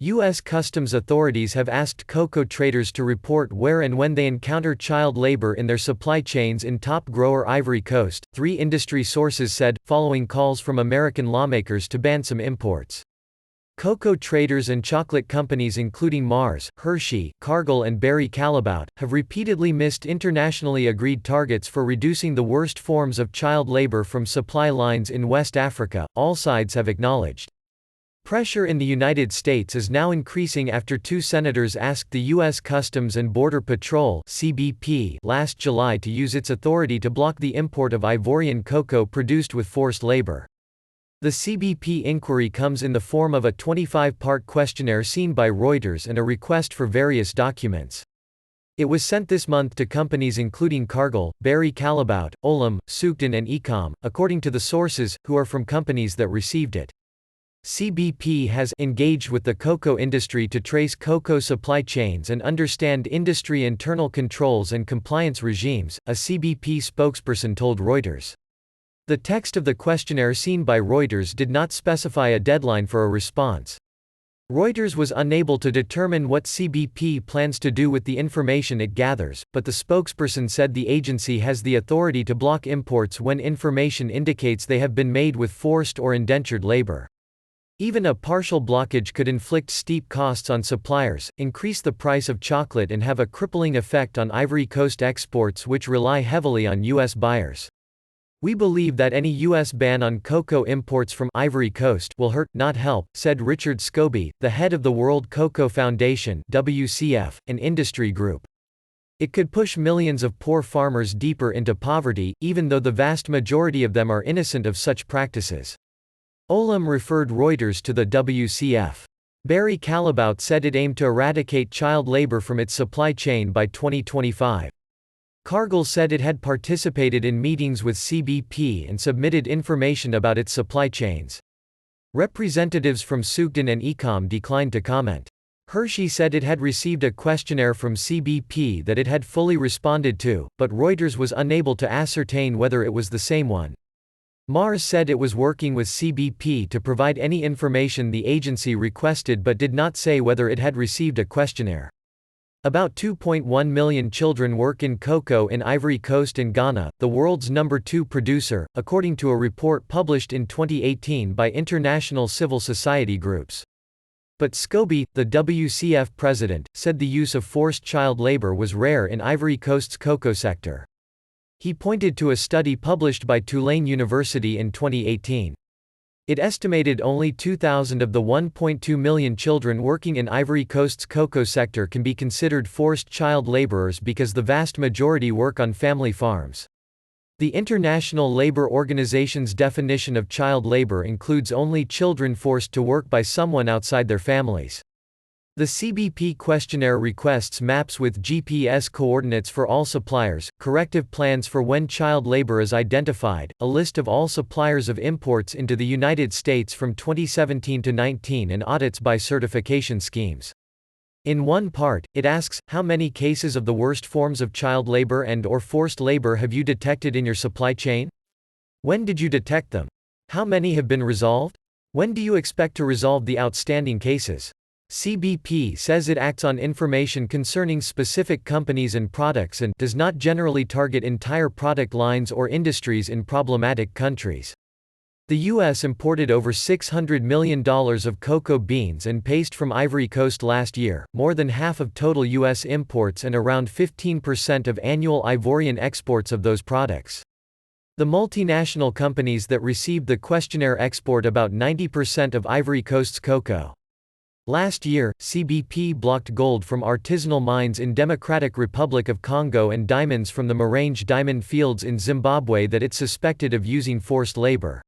U.S. customs authorities have asked cocoa traders to report where and when they encounter child labor in their supply chains in top grower Ivory Coast, three industry sources said, following calls from American lawmakers to ban some imports. Cocoa traders and chocolate companies including Mars, Hershey, Cargill and Barry Callebaut, have repeatedly missed internationally agreed targets for reducing the worst forms of child labor from supply lines in West Africa, all sides have acknowledged. Pressure in the United States is now increasing after two senators asked the U.S. Customs and Border Patrol (CBP) last July to use its authority to block the import of Ivorian cocoa produced with forced labor. The CBP inquiry comes in the form of a 25-part questionnaire seen by Reuters and a request for various documents. It was sent this month to companies including Cargill, Barry Callebaut, Olam, Sugden and Ecom, according to the sources, who are from companies that received it. CBP has engaged with the cocoa industry to trace cocoa supply chains and understand industry internal controls and compliance regimes, a CBP spokesperson told Reuters. The text of the questionnaire seen by Reuters did not specify a deadline for a response. Reuters was unable to determine what CBP plans to do with the information it gathers, but the spokesperson said the agency has the authority to block imports when information indicates they have been made with forced or indentured labor. Even a partial blockage could inflict steep costs on suppliers, increase the price of chocolate and have a crippling effect on Ivory Coast exports which rely heavily on U.S. buyers. We believe that any U.S. ban on cocoa imports from Ivory Coast will hurt, not help, said Richard Scobie, the head of the World Cocoa Foundation (WCF), an industry group. It could push millions of poor farmers deeper into poverty, even though the vast majority of them are innocent of such practices. Olam referred Reuters to the WCF. Barry Callebaut said it aimed to eradicate child labor from its supply chain by 2025. Cargill said it had participated in meetings with CBP and submitted information about its supply chains. Representatives from Sugden and Ecom declined to comment. Hershey said it had received a questionnaire from CBP that it had fully responded to, but Reuters was unable to ascertain whether it was the same one. Mars said it was working with CBP to provide any information the agency requested but did not say whether it had received a questionnaire. About 2.1 million children work in cocoa in Ivory Coast and Ghana, the world's number 2 producer, according to a report published in 2018 by international civil society groups. But Scobie, the WCF president, said the use of forced child labor was rare in Ivory Coast's cocoa sector. He pointed to a study published by Tulane University in 2018. It estimated only 2,000 of the 1.2 million children working in Ivory Coast's cocoa sector can be considered forced child laborers because the vast majority work on family farms. The International Labour Organization's definition of child labor includes only children forced to work by someone outside their families. The CBP questionnaire requests maps with GPS coordinates for all suppliers, corrective plans for when child labor is identified, a list of all suppliers of imports into the United States from 2017 to 19 and audits by certification schemes. In one part, it asks, how many cases of the worst forms of child labor and/or forced labor have you detected in your supply chain? When did you detect them? How many have been resolved? When do you expect to resolve the outstanding cases? CBP says it acts on information concerning specific companies and products and does not generally target entire product lines or industries in problematic countries. The U.S. imported over $600 million of cocoa beans and paste from Ivory Coast last year, more than half of total U.S. imports and around 15% of annual Ivorian exports of those products. The multinational companies that received the questionnaire export about 90% of Ivory Coast's cocoa. Last year, CBP blocked gold from artisanal mines in Democratic Republic of Congo and diamonds from the Marange diamond fields in Zimbabwe that it suspected of using forced labor.